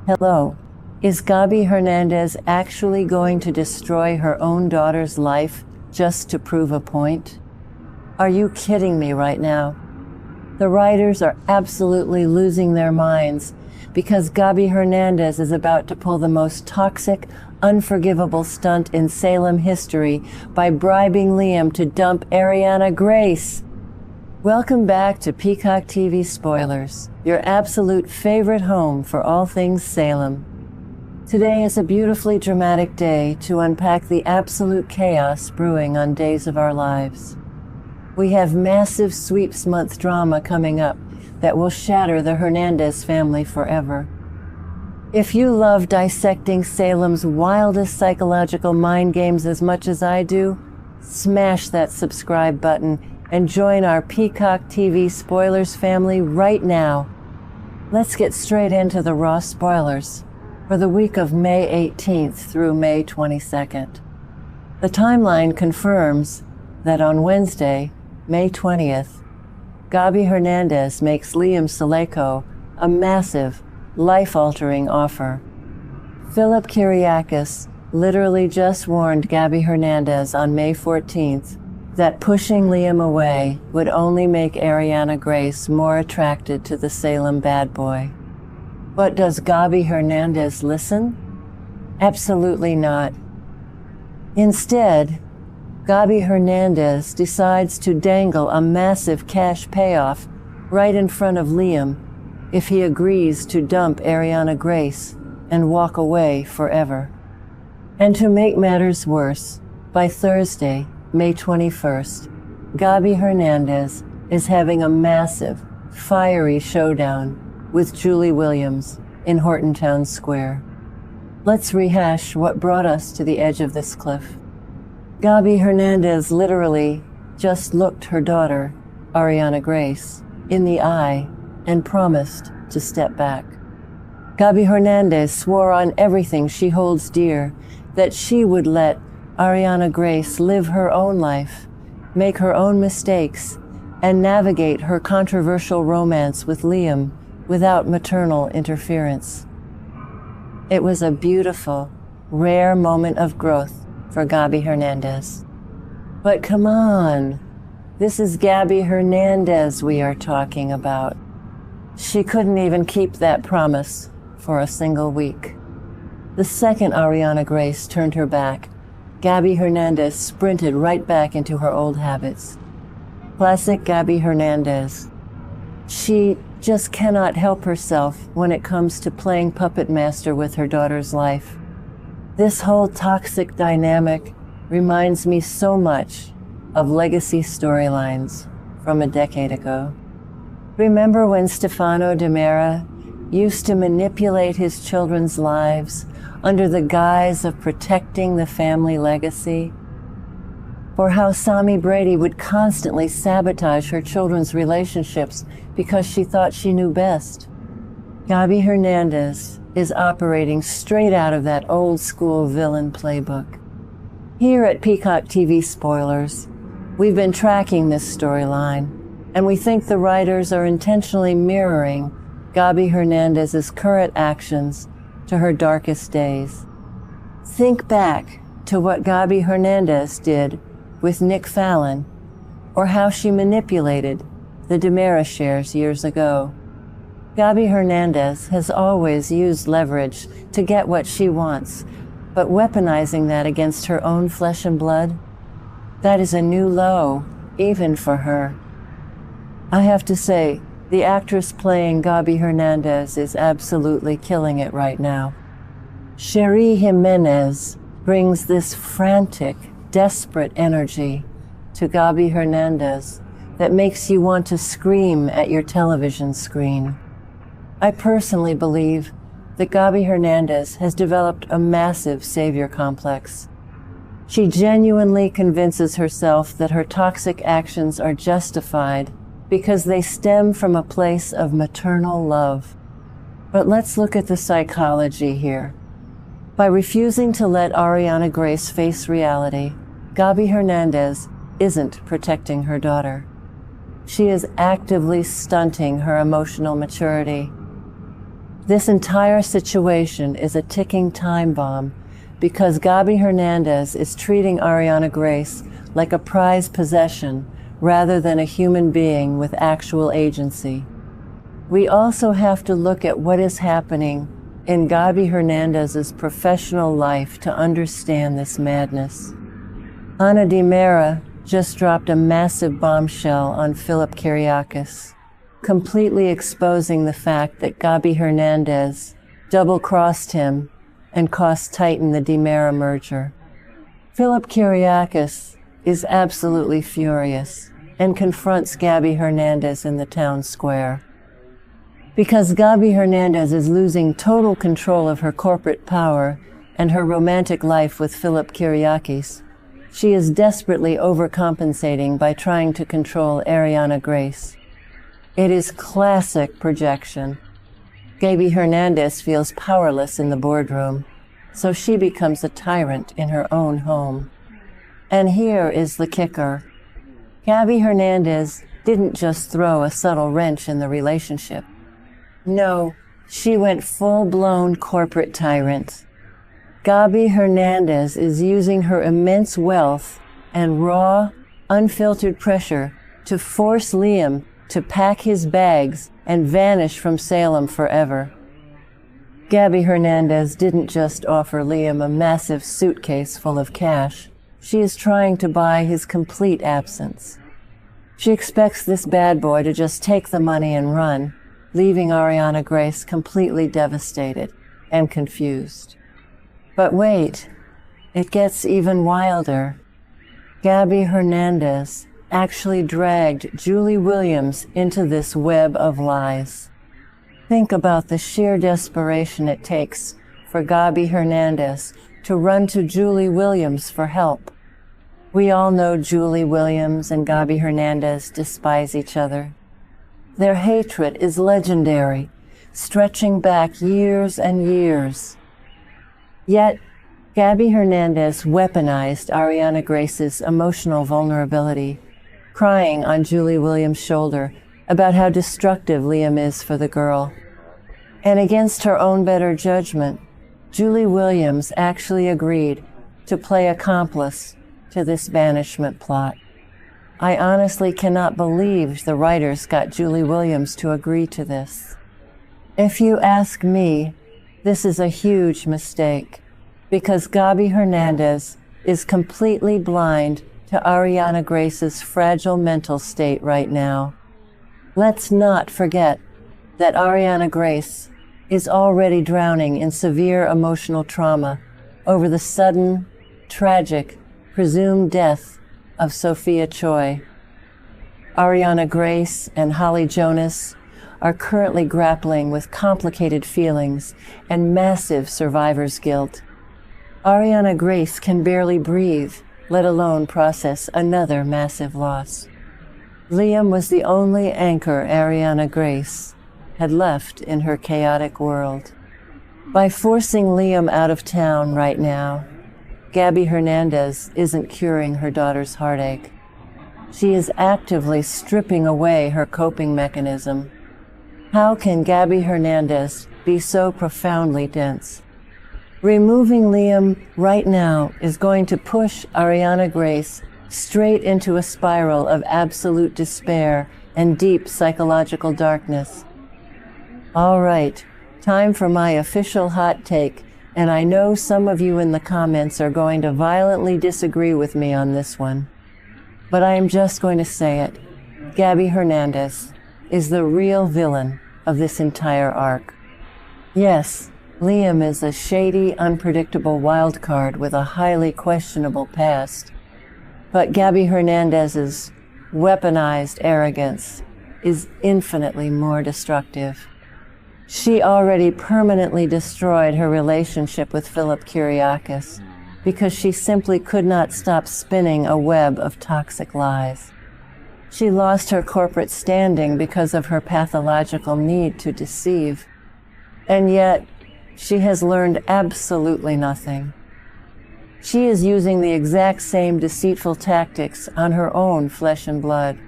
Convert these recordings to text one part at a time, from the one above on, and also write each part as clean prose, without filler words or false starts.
Hello. Is Gabi Hernandez actually going to destroy her own daughter's life just to prove a point? Are you kidding me right now? The writers are absolutely losing their minds because Gabi Hernandez is about to pull the most toxic, unforgivable stunt in Salem history by bribing Liam to dump Arianna Grace. Welcome back to Peacock TV Spoilers, your absolute favorite home for all things Salem. Today is a beautifully dramatic day to unpack the absolute chaos brewing on Days of Our Lives. We have massive sweeps month drama coming up that will shatter the Hernandez family forever. If you love dissecting Salem's wildest psychological mind games as much as I do, smash that subscribe button and join our Peacock TV Spoilers family right now. Let's get straight into the raw spoilers for the week of May 18th through May 22nd. The timeline confirms that on Wednesday, May 20th, Gabi Hernandez makes Liam Saleko a massive, life-altering offer. Philip Kyriakis literally just warned Gabi Hernandez on May 14th that pushing Liam away would only make Arianna Grace more attracted to the Salem bad boy. But does Gabi Hernandez listen? Absolutely not. Instead, Gabi Hernandez decides to dangle a massive cash payoff right in front of Liam if he agrees to dump Arianna Grace and walk away forever. And to make matters worse, by Thursday, May 21st, Gabi Hernandez is having a massive, fiery showdown with Julie Williams in Horton Town Square. Let's rehash what brought us to the edge of this cliff. Gabi Hernandez literally just looked her daughter, Arianna Grace, in the eye and promised to step back. Gabi Hernandez swore on everything she holds dear that she would let Arianna Grace live her own life, make her own mistakes, and navigate her controversial romance with Liam without maternal interference. It was a beautiful, rare moment of growth for Gabi Hernandez. But come on, this is Gabi Hernandez we are talking about. She couldn't even keep that promise for a single week. The second Arianna Grace turned her back, Gabi Hernandez sprinted right back into her old habits. Classic Gabi Hernandez. She just cannot help herself when it comes to playing puppet master with her daughter's life. This whole toxic dynamic reminds me so much of legacy storylines from a decade ago. Remember when Stefano DiMera used to manipulate his children's lives under the guise of protecting the family legacy? Or how Sami Brady would constantly sabotage her children's relationships because she thought she knew best? Gabi Hernandez is operating straight out of that old school villain playbook. Here at Peacock TV Spoilers, we've been tracking this storyline, and we think the writers are intentionally mirroring Gabi Hernandez's current actions to her darkest days. Think back to what Gabi Hernandez did with Nick Fallon, or how she manipulated the DiMera shares years ago. Gabi Hernandez has always used leverage to get what she wants, but weaponizing that against her own flesh and blood, that is a new low, even for her. I have to say, the actress playing Gabi Hernandez is absolutely killing it right now. Sherry Jimenez brings this frantic, desperate energy to Gabi Hernandez that makes you want to scream at your television screen. I personally believe that Gabi Hernandez has developed a massive savior complex. She genuinely convinces herself that her toxic actions are justified because they stem from a place of maternal love. But let's look at the psychology here. By refusing to let Arianna Grace face reality, Gabi Hernandez isn't protecting her daughter. She is actively stunting her emotional maturity. This entire situation is a ticking time bomb because Gabi Hernandez is treating Arianna Grace like a prized possession rather than a human being with actual agency. We also have to look at what is happening in Gabi Hernandez's professional life to understand this madness. Ana Di Mera just dropped a massive bombshell on Philip Kiriakis, completely exposing the fact that Gabi Hernandez double-crossed him and cost Titan the Di Mera merger. Philip Kiriakis is absolutely furious and confronts Gabi Hernandez in the town square. Because Gabi Hernandez is losing total control of her corporate power and her romantic life with Philip Kiriakis, she is desperately overcompensating by trying to control Arianna Grace. It is classic projection. Gabi Hernandez feels powerless in the boardroom, so she becomes a tyrant in her own home. And here is the kicker. Gabi Hernandez didn't just throw a subtle wrench in the relationship. No, she went full-blown corporate tyrant. Gabi Hernandez is using her immense wealth and raw, unfiltered pressure to force Liam to pack his bags and vanish from Salem forever. Gabi Hernandez didn't just offer Liam a massive suitcase full of cash. She is trying to buy his complete absence. She expects this bad boy to just take the money and run, leaving Arianna Grace completely devastated and confused. But wait, it gets even wilder. Gabi Hernandez actually dragged Julie Williams into this web of lies. Think about the sheer desperation it takes for Gabi Hernandez to run to Julie Williams for help. We all know Julie Williams and Gabi Hernandez despise each other. Their hatred is legendary, stretching back years and years. Yet, Gabi Hernandez weaponized Arianna Grace's emotional vulnerability, crying on Julie Williams' shoulder about how destructive Liam is for the girl. And against her own better judgment, Julie Williams actually agreed to play accomplice to this banishment plot. I honestly cannot believe the writers got Julie Williams to agree to this. If you ask me, this is a huge mistake, because Gabi Hernandez is completely blind to Arianna Grace's fragile mental state right now. Let's not forget that Arianna Grace is already drowning in severe emotional trauma over the sudden, tragic, presumed death of Sophia Choi. Arianna Grace and Holly Jonas are currently grappling with complicated feelings and massive survivor's guilt. Arianna Grace can barely breathe, let alone process another massive loss. Liam was the only anchor Arianna Grace had left in her chaotic world. By forcing Liam out of town right now, Gabi Hernandez isn't curing her daughter's heartache. She is actively stripping away her coping mechanism. How can Gabi Hernandez be so profoundly dense? Removing Liam right now is going to push Arianna Grace straight into a spiral of absolute despair and deep psychological darkness. All right, time for my official hot take, and I know some of you in the comments are going to violently disagree with me on this one. But I am just going to say it. Gabi Hernandez is the real villain of this entire arc. Yes, Liam is a shady, unpredictable wild card with a highly questionable past. But Gabi Hernandez's weaponized arrogance is infinitely more destructive. She already permanently destroyed her relationship with Philip Kiriakis because she simply could not stop spinning a web of toxic lies. She lost her corporate standing because of her pathological need to deceive. And yet, she has learned absolutely nothing. She is using the exact same deceitful tactics on her own flesh and blood.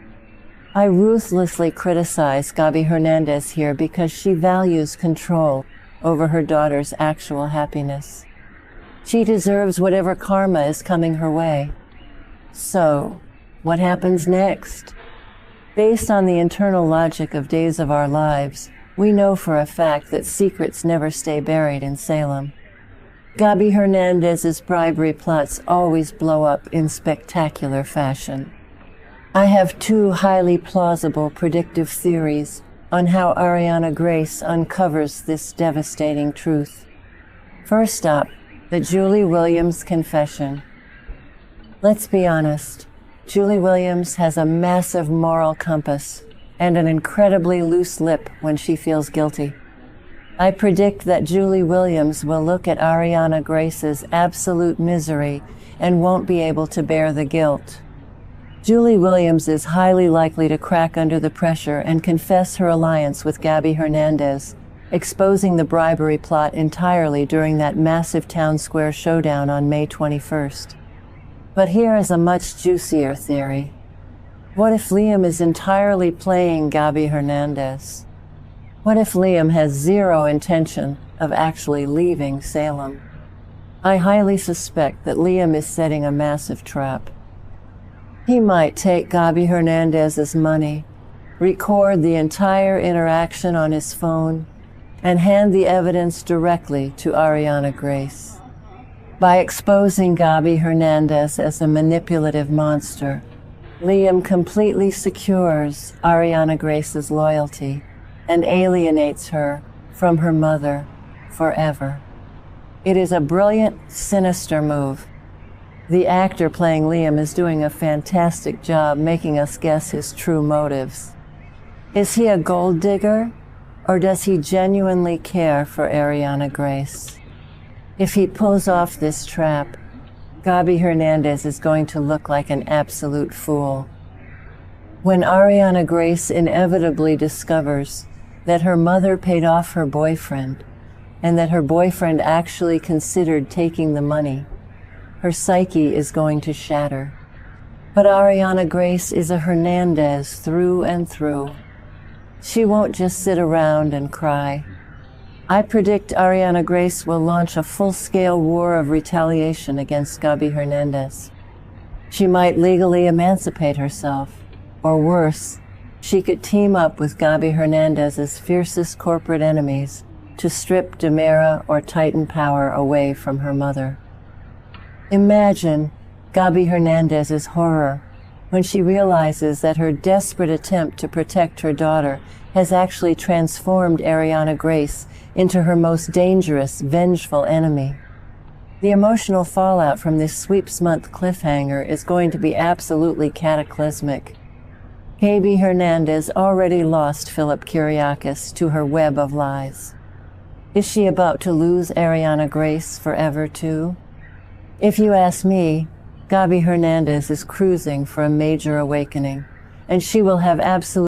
I ruthlessly criticize Gabi Hernandez here because she values control over her daughter's actual happiness. She deserves whatever karma is coming her way. So, what happens next? Based on the internal logic of Days of Our Lives, we know for a fact that secrets never stay buried in Salem. Gabi Hernandez's bribery plots always blow up in spectacular fashion. I have two highly plausible predictive theories on how Arianna Grace uncovers this devastating truth. First up, the Julie Williams confession. Let's be honest, Julie Williams has a massive moral compass and an incredibly loose lip when she feels guilty. I predict that Julie Williams will look at Arianna Grace's absolute misery and won't be able to bear the guilt. Julie Williams is highly likely to crack under the pressure and confess her alliance with Gabi Hernandez, exposing the bribery plot entirely during that massive town square showdown on May 21st. But here is a much juicier theory. What if Liam is entirely playing Gabi Hernandez? What if Liam has zero intention of actually leaving Salem? I highly suspect that Liam is setting a massive trap. He might take Gabi Hernandez's money, record the entire interaction on his phone, and hand the evidence directly to Arianna Grace. By exposing Gabi Hernandez as a manipulative monster, Liam completely secures Arianna Grace's loyalty and alienates her from her mother forever. It is a brilliant, sinister move. The actor playing Liam is doing a fantastic job making us guess his true motives. Is he a gold digger, or does he genuinely care for Arianna Grace? If he pulls off this trap, Gabi Hernandez is going to look like an absolute fool. When Arianna Grace inevitably discovers that her mother paid off her boyfriend, and that her boyfriend actually considered taking the money, her psyche is going to shatter. But Arianna Grace is a Hernandez through and through. She won't just sit around and cry. I predict Arianna Grace will launch a full-scale war of retaliation against Gabi Hernandez. She might legally emancipate herself, or worse, she could team up with Gabi Hernandez's fiercest corporate enemies to strip DiMera or Titan power away from her mother. Imagine Gabi Hernandez's horror when she realizes that her desperate attempt to protect her daughter has actually transformed Arianna Grace into her most dangerous, vengeful enemy. The emotional fallout from this sweeps month cliffhanger is going to be absolutely cataclysmic. Gabi Hernandez already lost Philip Kyriakis to her web of lies. Is she about to lose Arianna Grace forever too? If you ask me, Gabi Hernandez is cruising for a major awakening, and she will have absolute